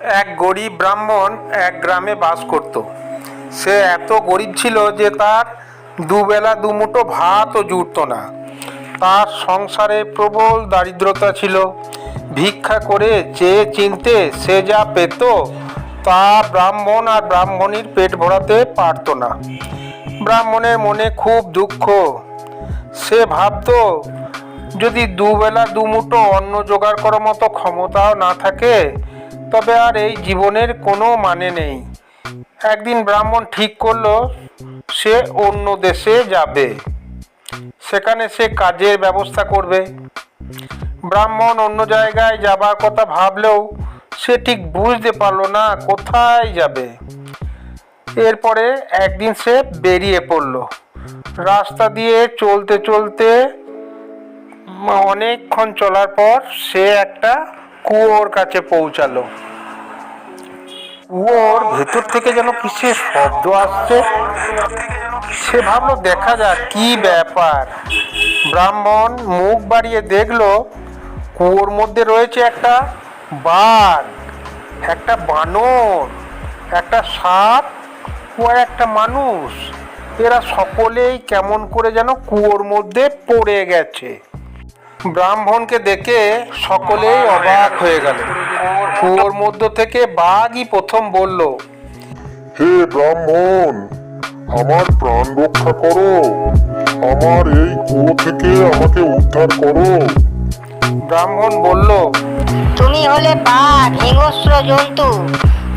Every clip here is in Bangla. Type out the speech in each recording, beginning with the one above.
এক গরিব ব্রাহ্মণ এক গ্রামে বাস করত। সে এত গরিব ছিল যে তার দুবেলা দুমুঠো ভাতও জুটত না। তার সংসারে প্রবল দারিদ্রতা ছিল। ভিক্ষা করে চেয়ে চিনতে সে যা পেত তা ব্রাহ্মণ আর ব্রাহ্মণীর পেট ভরাতে পারত না। ব্রাহ্মণের মনে খুব দুঃখ। সে ভাবত, যদি দুবেলা দুমুঠো অন্ন জোগাড় করার মতো ক্ষমতাও না থাকে তবে আর এই জীবনের কোনো মানে নেই। একদিন ব্রাহ্মণ ঠিক করলো সে অন্য দেশে যাবে, সেখানে সে কাজের ব্যবস্থা করবে। ব্রাহ্মণ অন্য জায়গায় যাবার কথা ভাবলেও সে ঠিক বুঝতে পারলো না কোথায় যাবে। এরপরে একদিন সে বেরিয়ে পড়ল। রাস্তা দিয়ে চলতে চলতে অনেকক্ষণ চলার পর সে একটা কুয়োর কাছে পৌঁছালো। কুয়োর ভেতর থেকে যেন কিসের শব্দ আসছে। সে ভাবলো দেখা যাক কি ব্যাপার। ব্রাহ্মণ মুখ বাড়িয়ে দেখলো কুয়োর মধ্যে রয়েছে একটা বাঘ, একটা বানর, একটা সাপ ও একটা মানুষ। এরা সকলেই কেমন করে যেন কুয়োর মধ্যে পড়ে গেছে। ব্রাহ্মণকে দেখে সকলেই অবাক হয়ে গেল। কুয়োর মধ্য থেকে বাঘই প্রথম বলল, হে ব্রাহ্মণ, আমার প্রাণ রক্ষা করো, আমার এই কুয়ো থেকে আমাকে উদ্ধার করো। ব্রাহ্মণ বলল, তুমি হলে বাঘ, হিংস্র জন্তু।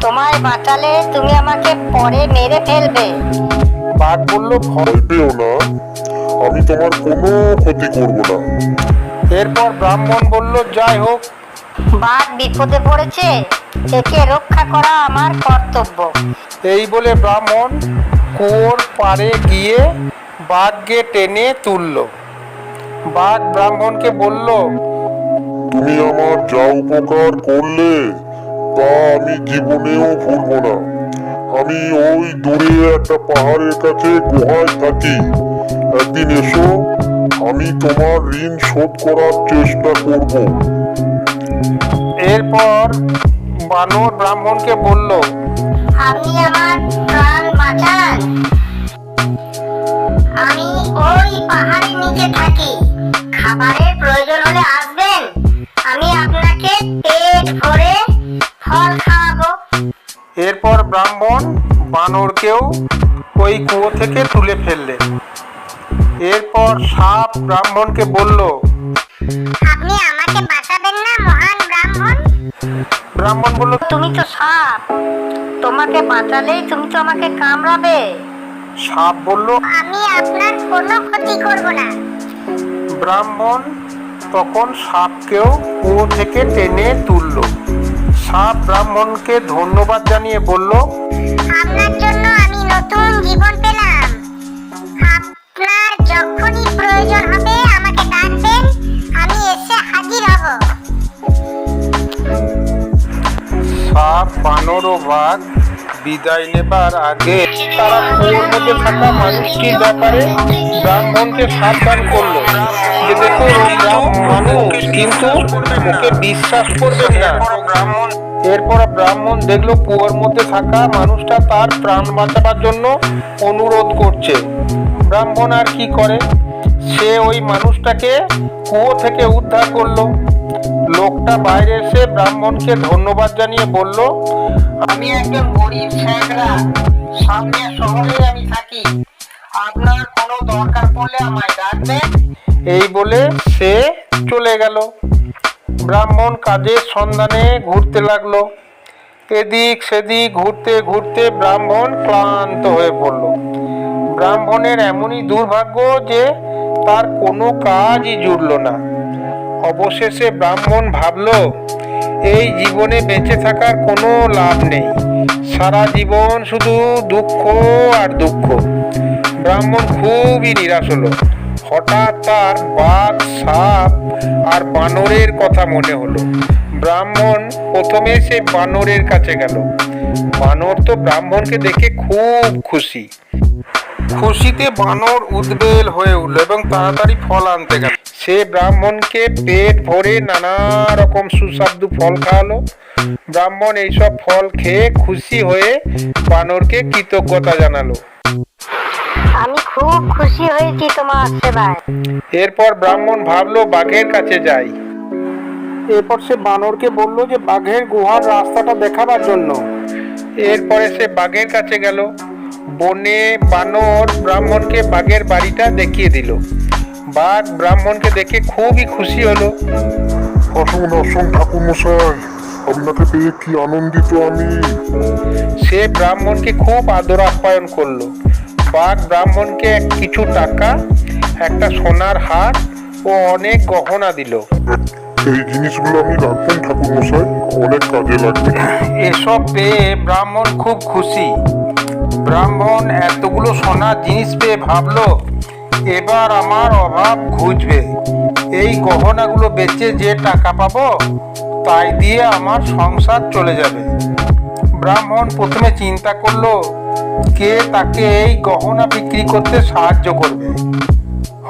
তোমায় বাঁচালে তুমি আমাকে পরে মেরে ফেলবে। বাঘ বলল, ভয় পেও না, আমি তোমার কোনো ক্ষতি করব না। এরপর ব্রাহ্মণ বলল, যাই হোক, বাঘ বিপদে পড়েছে, একে রক্ষা করা আমার কর্তব্য। এই বলে ব্রাহ্মণ কুয়োর পাড়ে গিয়ে বাঘকে টেনে তুলল। বাঘ ব্রাহ্মণকে বলল, তুমি আমার যা উপকার করলে তা আমি জীবনেও ভুলব না। আমি ওই দূরে একটা পাহাড়ের কাছে গুহায় থাকি। একদিন এসো, আমি তোমার ঋণ শোধ করার চেষ্টা করব। এরপর বানর ব্রাহ্মণকে বলল, আপনি আমার প্রাণ বাঁচান। আমি ওই পাহাড়ের নিচে থাকি। খাবারের প্রয়োজন হলে আসবেন, আমি আপনাকে পেট ভরে ফল খাওয়াবো। এরপর ব্রাহ্মণ বানরকেও ওই কুয়ো থেকে তুলে ফেললেন। এরপর সাপ ব্রাহ্মণকে বলল, আপনি আমাকে বাঁচাবেন না মহান ব্রাহ্মণ? ব্রাহ্মণ বলল, তুমি তো সাপ, তোমাকে বাঁচালেই তুমি তো আমাকে কামড়াবে। সাপ বলল, আমি আপনার কোনো ক্ষতি করব না। ব্রাহ্মণ তখন সাপকেও কুয়ো থেকে টেনে তুলল। সাপ ব্রাহ্মণকে ধন্যবাদ জানিয়ে বলল, আপনার জন্য আমি নতুন জীবন পেলাম। আপনার যখনই প্রয়োজন হবে আমাকে ডাকবেন, আমি এসে হাজির হব। সাপ, বানর ও বাঘ বিদায় নেবার আগে তারা কুয়োর মধ্যে থাকা মানুষটির ব্যাপারে ব্রাহ্মণকে সাবধান করলো যে দেখো মানুষ, কিন্তু ওকে বিশ্বাস করবেন না। এরপর ব্রাহ্মণ দেখলো কুয়োর মধ্যে থাকা মানুষটা তার প্রাণ বাঁচাবার জন্য অনুরোধ করছে। ব্রাহ্মণ আর কি করে, সে ওই মানুষটাকে কুয়ো থেকে উদ্ধার করলো। লোকটা বাইরে এসে ব্রাহ্মণকে ধন্যবাদ জানিয়ে বলল, আমি একজন গরিব ছেঁকড়া, সামনের শহরে আমি থাকি, আপনার কোনো দরকার পড়লে আমায় ডাকবেন। এই বলে সে চলে গেল। ব্রাহ্মণ কাজের সন্ধানে ঘুরতে লাগলো। এদিক সেদিক ঘুরতে ঘুরতে ব্রাহ্মণ ক্লান্ত হয়ে পড়ল। ব্রাহ্মণের এমনই দুর্ভাগ্য যে তার কোনো কাজই জুটল না। অবশেষে ব্রাহ্মণ ভাবল, এই জীবনে বেঁচে থাকার কোনো লাভ নেই, সারা জীবন শুধু দুঃখ আর দুঃখ। ব্রাহ্মণ খুবই নিরাশ হলো। হঠাৎ তার বাঘ, সাপ আর বানরের কথা মনে হলো। ব্রাহ্মণ প্রথমে সে বানরের কাছে গেল। বানর তো ব্রাহ্মণকে দেখে খুব খুশি। খুশিতে বানর উদ্বেল হয়ে উঠল এবং তাড়াতাড়ি ফল আনতে গেল। সে ব্রাহ্মণকে পেট ভরে নানা রকম সুস্বাদু ফল খাওয়ালো। ব্রাহ্মণ এইসব ফল খেয়ে খুশি হয়ে বানরকে কৃতজ্ঞতা জানালো। আমি খুব খুশি হয়েছি তোমার সেবায়। এরপর ব্রাহ্মণ ভাবলো বাঘের কাছে যাই। এরপর সে বানরকে বলল যে বাঘের গুহার রাস্তাটা দেখাবার জন্য। এরপরে সে বাঘের কাছে গেল। বনে বানর ব্রাহ্মণকে বাঘের বাড়িটা দেখিয়ে দিল। বাঘ ব্রাহ্মণকে দেখে খুবই খুশি হলো। আসুন আসুন ঠাকুর মশাই, আপনাকে পেয়ে কি আনন্দিত আমি। সে ব্রাহ্মণকে খুব আদর আপ্যায়ন করলো। বাঘ ব্রাহ্মণকে কিছু টাকা, একটা সোনার হার ও অনেক গহনা দিল। এই জিনিসগুলো আমি রাখবেন ঠাকুর মশাই, অনেক কাজে লাগবে। এসব পেয়ে ব্রাহ্মণ খুব খুশি। ব্রাহ্মণ এতগুলো সোনার জিনিস পেয়ে ভাবলো এবার আমার অভাব ঘুচবে। এই গহনাগুলো বেচে যে টাকা পাবো তাই দিয়ে আমার সংসার চলে যাবে। ব্রাহ্মণ প্রথমে চিন্তা করলো কে তাকে এই গহনা বিক্রি করতে সাহায্য করবে।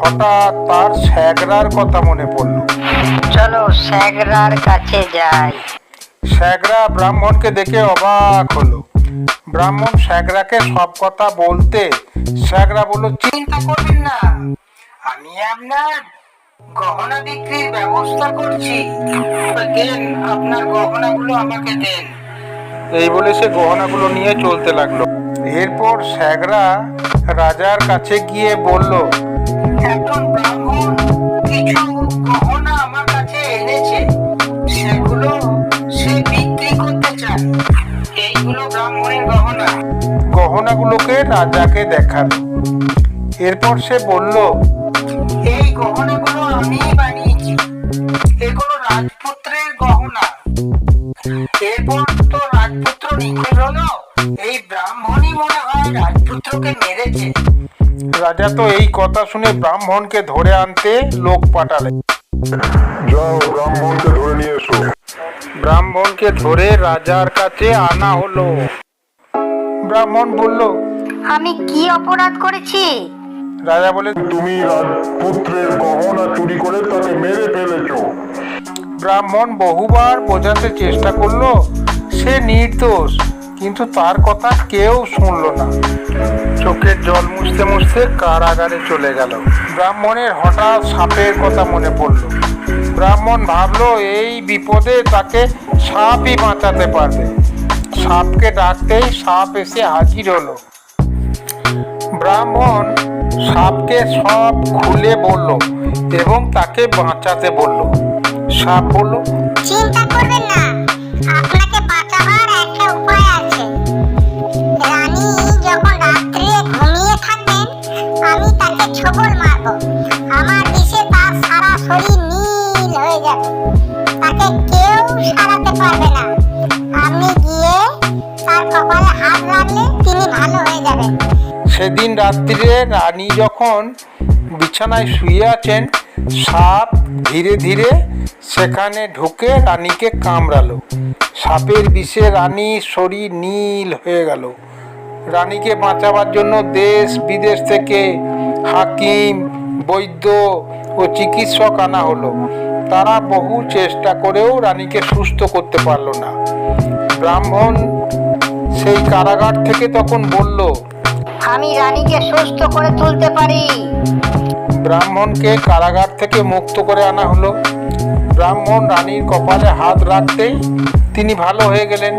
হঠাৎ তার স্যাগরার কথা মনে পড়লো। চলো স্যাগরার কাছে যাই। স্যাগরা ব্রাহ্মণকে দেখে অবাক হলো। ব্রাহ্মণ স্যাগরাকে সব কথা বলতে স্যাগরা বলল, চিন্তা করবেন না, আমি আপনার গহনা বিক্রির ব্যবস্থা করছি। দেন আপনার গহনাগুলো আমাকে দেন। এই বলে সে গহনাগুলো নিয়ে চলতে লাগলো। এরপর স্যাগরা রাজার কাছে গিয়ে বলল, এখন ব্রাহ্মণ কিছু গহনা আমার কাছে এনেছে, সেগুলো সে বিক্রি করতে চায়। এইগুলো ব্রাহ্মণের গহনা। গহনাগুলোকে রাজাকে দেখালো। এরপর সে বলল, এই গহনাগুলো আমি বানিয়েছি, এগুলো রাজপুত্রের গহনা। এরপর তো রাজপুত্র নিখোঁজ হলো, এই ব্রাহ্মণই মনে হয় রাজপুত্রকে মেরেছে। রাজা তো এই কথা শুনে ব্রাহ্মণকে ধরে আনতে লোক পাঠালেন। যাও ব্রাহ্মণকে ধরে নিয়ে এসো। ব্রাহ্মণকে ধরে রাজার কাছে আনা হলো। ব্রাহ্মণ বলল, আমি কি অপরাধ করেছি? রাজা বলে, তুমি রাজপুত্রের গহনা চুরি করে তাকে মেরে ফেলেছো। ব্রাহ্মণ বহুবার বোঝাতে চেষ্টা করলো সে নির্দোষ, কিন্তু তার কথা কেউ শুনলো না। চোখের জল মুছতে মুছতে কারাগারে চলে গেল। ব্রাহ্মণের হঠাৎ সাপের কথা মনে পড়লো। ব্রাহ্মণ ভাবলো এই বিপদে তাকে সাপই বাঁচাতে পারবে। সাপকে ডাকতেই সাপ এসে হাজির হলো। ব্রাহ্মণ সাপকে সব খুলে বলল এবং তাকে বাঁচাতে বলল। সাপ বলল, চিন্তা করবেন না, আপনাকে বাঁচাবার একটা উপায় আছে। রানী যখন রাত্রে ঘুমিয়ে থাকবেন আমি তাকে ছোবল মারবো। আমার বিষে তার সারা শরীর নীল হয়ে যাবে, তাকে কেউ সারাতে পারবে না। আপনি গিয়ে তার কপালে হাত রাখলে তিনি ভালো হয়ে যাবেন। সেদিন রাত্রিরে রানী যখন বিছানায় শুয়ে আছেন, সাপ ধীরে ধীরে সেখানে ঢুকে রানীকে কামড়ালো। সাপের বিষে রানীর শরীর নীল হয়ে গেল। রানীকে বাঁচাবার জন্য দেশ বিদেশ থেকে হাকিম, বৈদ্য ও চিকিৎসক আনা হলো। তারা বহু চেষ্টা করেও রানীকে সুস্থ করতে পারল না। ব্রাহ্মণ সেই কারাগার থেকে তখন বলল, আমি রানীকে সুস্থ করে তুলতে পারি। ব্রাহ্মণকে কারাগার থেকে মুক্ত করে আনা হলো। ব্রাহ্মণ রানীর কপালে হাত রাখতেই তিনি ভালো হয়ে গেলেন।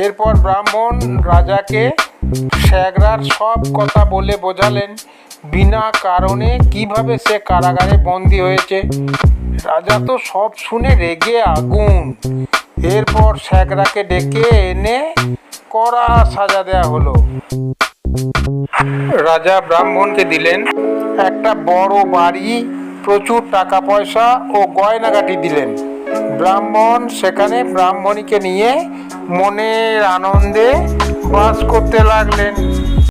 এরপর ব্রাহ্মণ রাজাকে স্যাগরার সব কথা বলে বোঝালেন বিনা কারণে কিভাবে সে কারাগারে বন্দী হয়েছে। রাজা তো সব শুনে রেগে আগুন। এরপর স্যাগরাকে ডেকে এনে কড়া সাজা দেয়া হলো। রাজা ব্রাহ্মণকে দিলেন একটা বড় বাড়ি, প্রচুর টাকা পয়সা ও গয়নাগাটি দিলেন। ব্রাহ্মণ সেখানে ব্রাহ্মণীকে নিয়ে মনের আনন্দে বাস করতে লাগলেন।